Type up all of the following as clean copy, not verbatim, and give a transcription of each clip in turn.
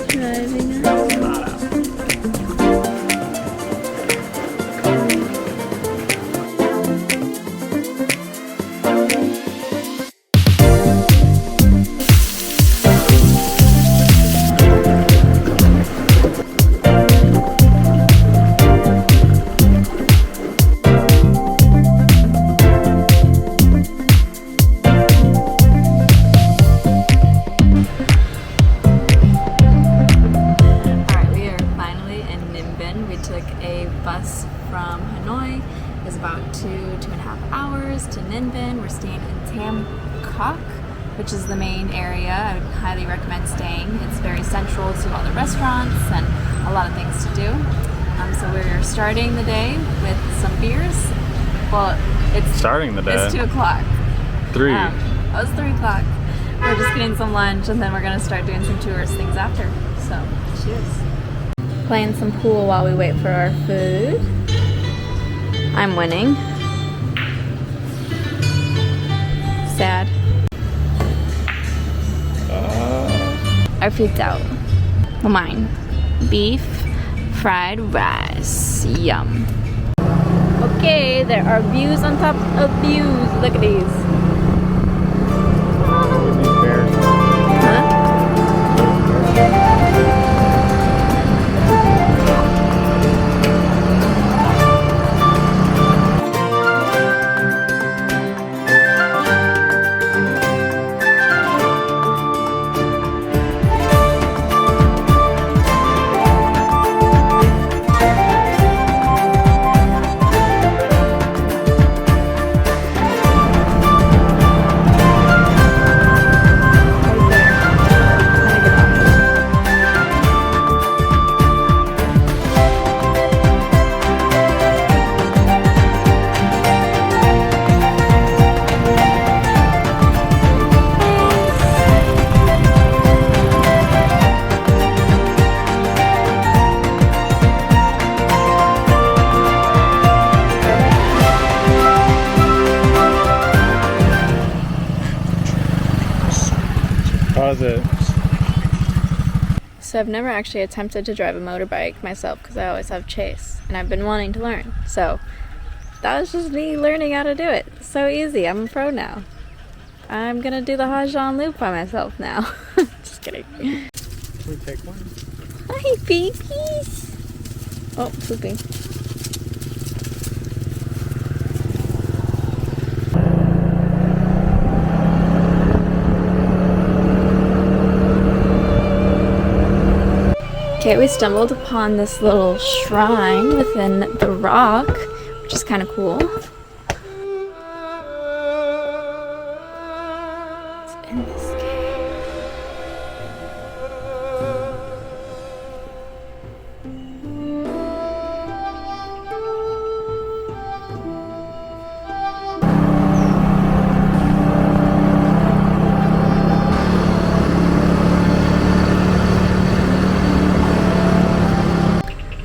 Driving up. From Hanoi is about 2.5 hours to Ninh Binh. We're staying in Tam Coc, which is the main area. I would highly recommend staying. It's very central to all the restaurants and a lot of things to do. So we're starting the day with some beers. Well, it's starting the day. It's 2 o'clock. 3. Oh, it's 3 o'clock. We're just getting some lunch and then we're gonna start doing some tourist things after. So, cheers. Playing some pool while we wait for our food. I'm winning. Sad. Our food's out. Well, mine. Beef, fried rice. Yum. Okay, there are views on top of views. Look at these. Huh? Pause it. So I've never actually attempted to drive a motorbike myself because I always have Chase and I've been wanting to learn. So that was just me learning how to do it. So easy, I'm a pro now. I'm gonna do the Hajan loop by myself now. Just kidding. Can we take one? Hi babies! Oh, pooping. Okay, we stumbled upon this little shrine within the rock, which is kind of cool. It's in this cave.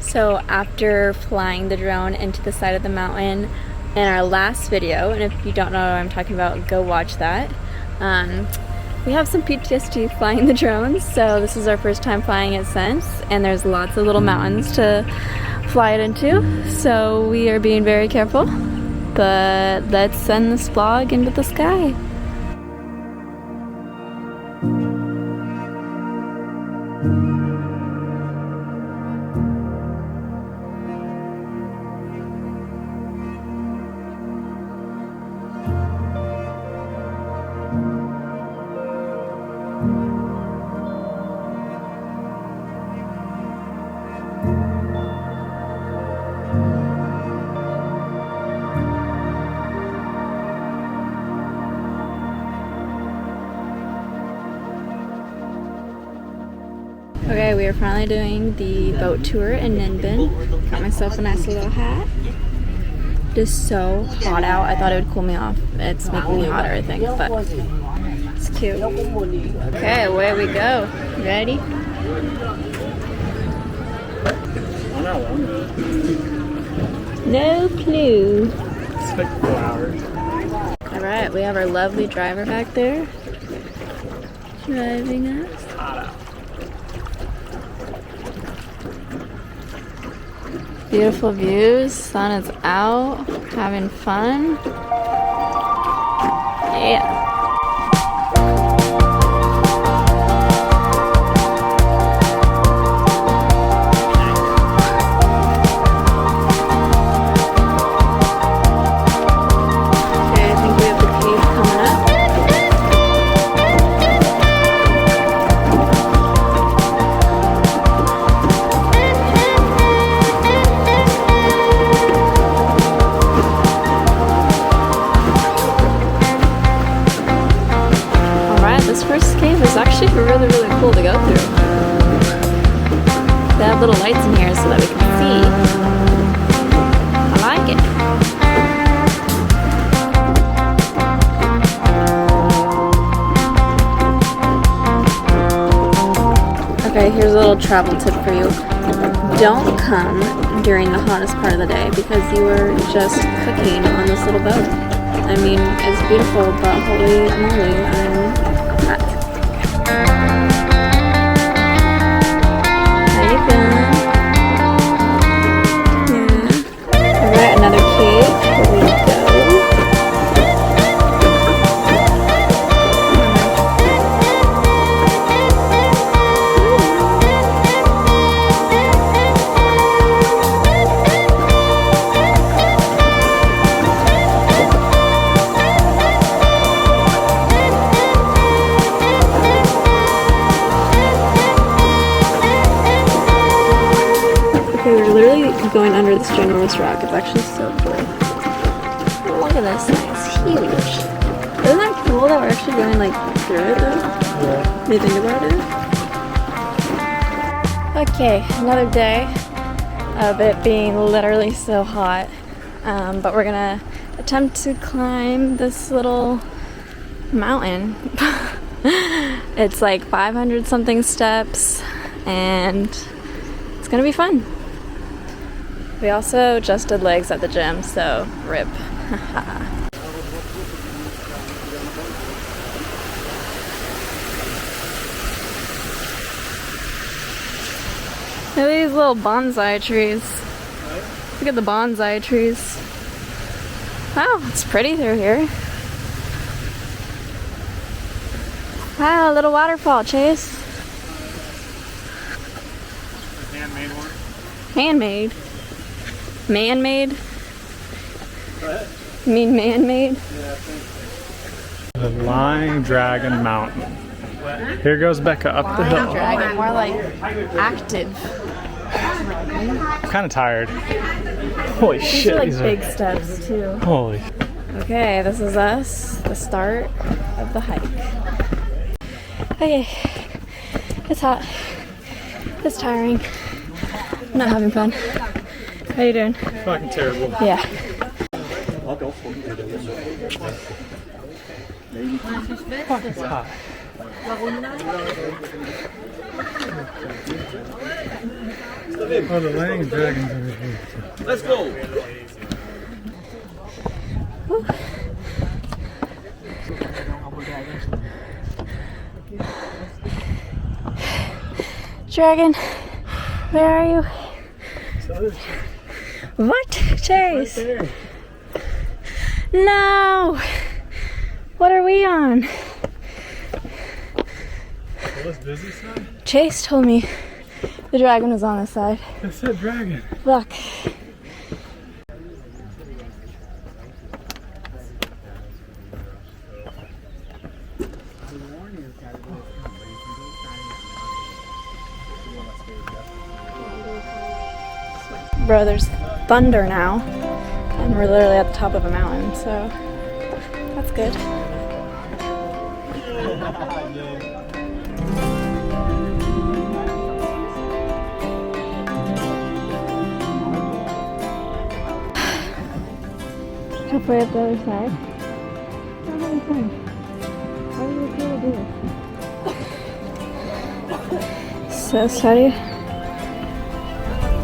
So after flying the drone into the side of the mountain in our last video, and if you don't know what I'm talking about, go watch that. We have some PTSD flying the drones, so this is our first time flying it since, and there's lots of little mountains to fly it into, so we are being very careful. But let's send this vlog into the sky. Okay, we are finally doing the boat tour in Ninh Binh. Got myself a nice little hat. It is so hot out. I thought it would cool me off. It's making me hotter, I think, but it's cute. Okay, away we go. Ready? No clue. It's like 4 hours. Alright, but we have our lovely driver back there driving us. Beautiful views, sun is out, having fun. Yeah. It's actually really, really cool to go through. They have little lights in here so that we can see. I like it. Okay, here's a little travel tip for you. Don't come during the hottest part of the day because you are just cooking on this little boat. I mean, it's beautiful, but holy moly, I'm hot. How you feeling? Yeah. Alright, another cake. Here we go. We're literally going under this ginormous rock. It's actually so cool. Look at this thing. It's huge. Isn't that cool that we're actually going like through it though? Yeah. Do you think about it? Okay, another day of it being literally so hot. But we're gonna attempt to climb this little mountain. It's like 500 something steps and it's gonna be fun. We also just did legs at the gym, so rip. Look at these little bonsai trees. Look at the bonsai trees. Wow, it's pretty through here. Wow, a little waterfall, Chase. Handmade one. Handmade. Man-made? What? You mean man-made? Yeah, I think. The Lying Dragon Mountain. Here goes Becca up the hill. Dragon, more like active. I'm kind of tired. Holy These shit. are like these big steps too. Holy. Okay, this is us, the start of the hike. Okay, it's hot. It's tiring. I'm not having fun. How you doing? Fucking terrible. Yeah. Fucking hot. Oh, the Lying Dragons over here. Let's go. Dragon, where are you? What? Chase? Right there. No! What are we on? Well, this busy side? Chase told me the dragon was on this side. I said dragon. Look. Bro, there's thunder now, and we're literally at the top of a mountain, so that's good. Halfway up the other side. I'm having fun. Why are you okay to do this? So sweaty.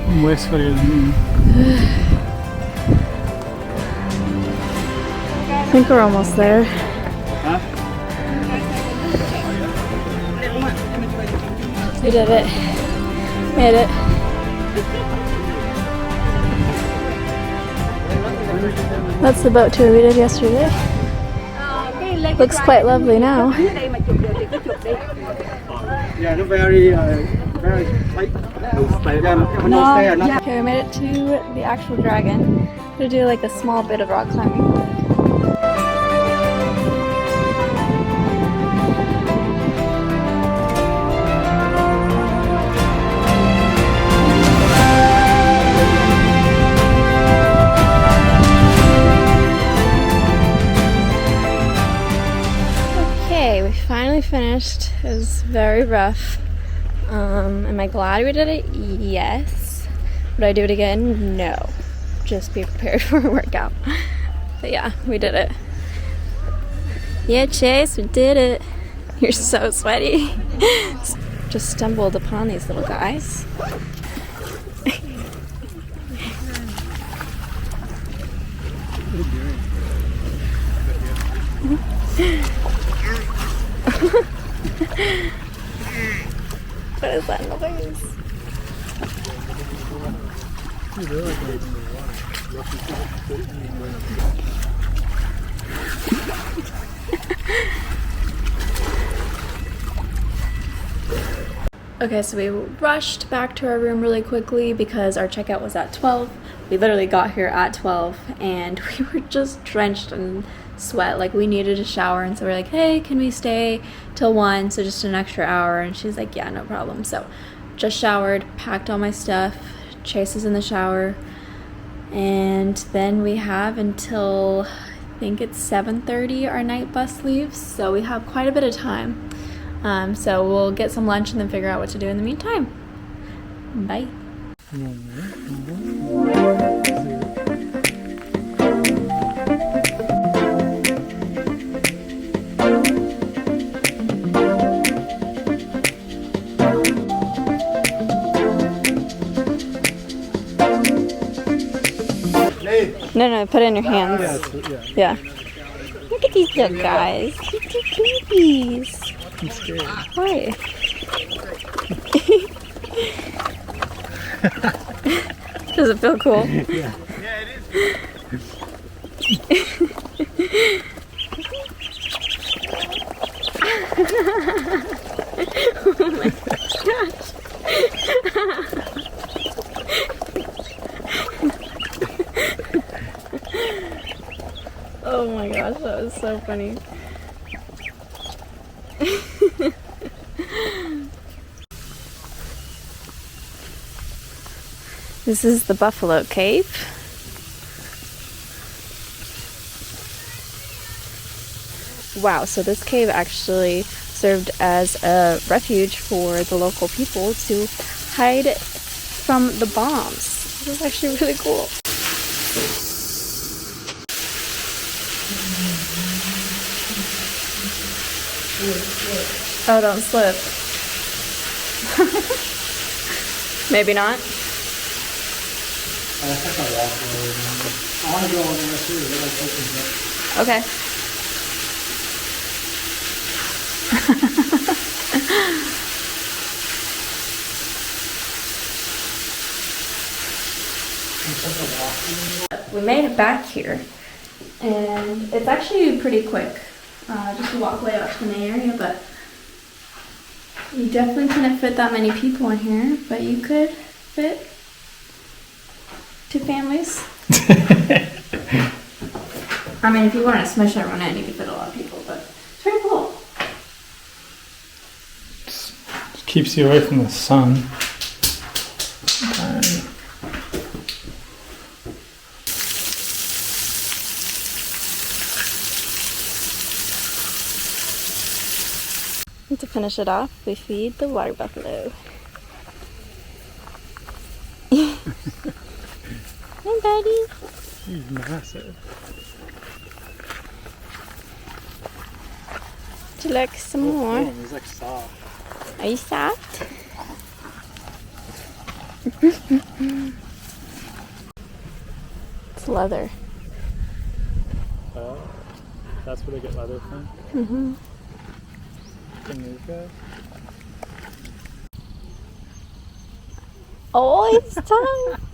I'm way sweatier than me. I think we're almost there. Huh? We did it. Made it. That's the boat tour we did yesterday. Looks quite lovely now. Yeah, nó very tight. Okay, we made it to the actual dragon. I'm gonna do like a small bit of rock climbing. Okay, we finally finished. It was very rough. Am I glad we did it? Yes. Would I do it again? No. Just be prepared for a workout. But yeah, we did it. Yeah, Chase, we did it. You're so sweaty. Just stumbled upon these little guys. What is that noise? Okay, so we rushed back to our room really quickly because our checkout was at 12. We literally got here at 12 and we were just drenched in sweat. Like, we needed a shower, and so we're like, hey, can we stay till 1, so just an extra hour? And she's like, yeah, no problem. So just showered, packed all my stuff. Chase is in the shower, and then we have until I think it's 7:30 our night bus leaves, so we have quite a bit of time. So we'll get some lunch and then figure out what to do in the meantime. Bye. No, put it in your hands. Yeah. Look at these little guys. Cute babies. I'm scared. Why? Does it feel cool? Yeah, it is. Oh my gosh. Oh my gosh, that was so funny. This is the Buffalo Cave. Wow, so this cave actually served as a refuge for the local people to hide from the bombs. This is actually really cool. Oh, don't slip. Maybe not. I want to go on there too. It like opens up. Okay. We made it back here, and it's actually pretty quick. Just a walkway up to the main area, but you definitely couldn't fit that many people in here, but you could fit 2 families. I mean, if you want to smush everyone in, you could fit a lot of people, but it's pretty cool. Just keeps you away from the sun. And to finish it off, we feed the water buffalo. Hey, buddy. He's massive. Would you like some more? He's like soft. Are you soft? It's leather. That's where they get leather from? Mm-hmm. Can these guys? Oh, its tongue!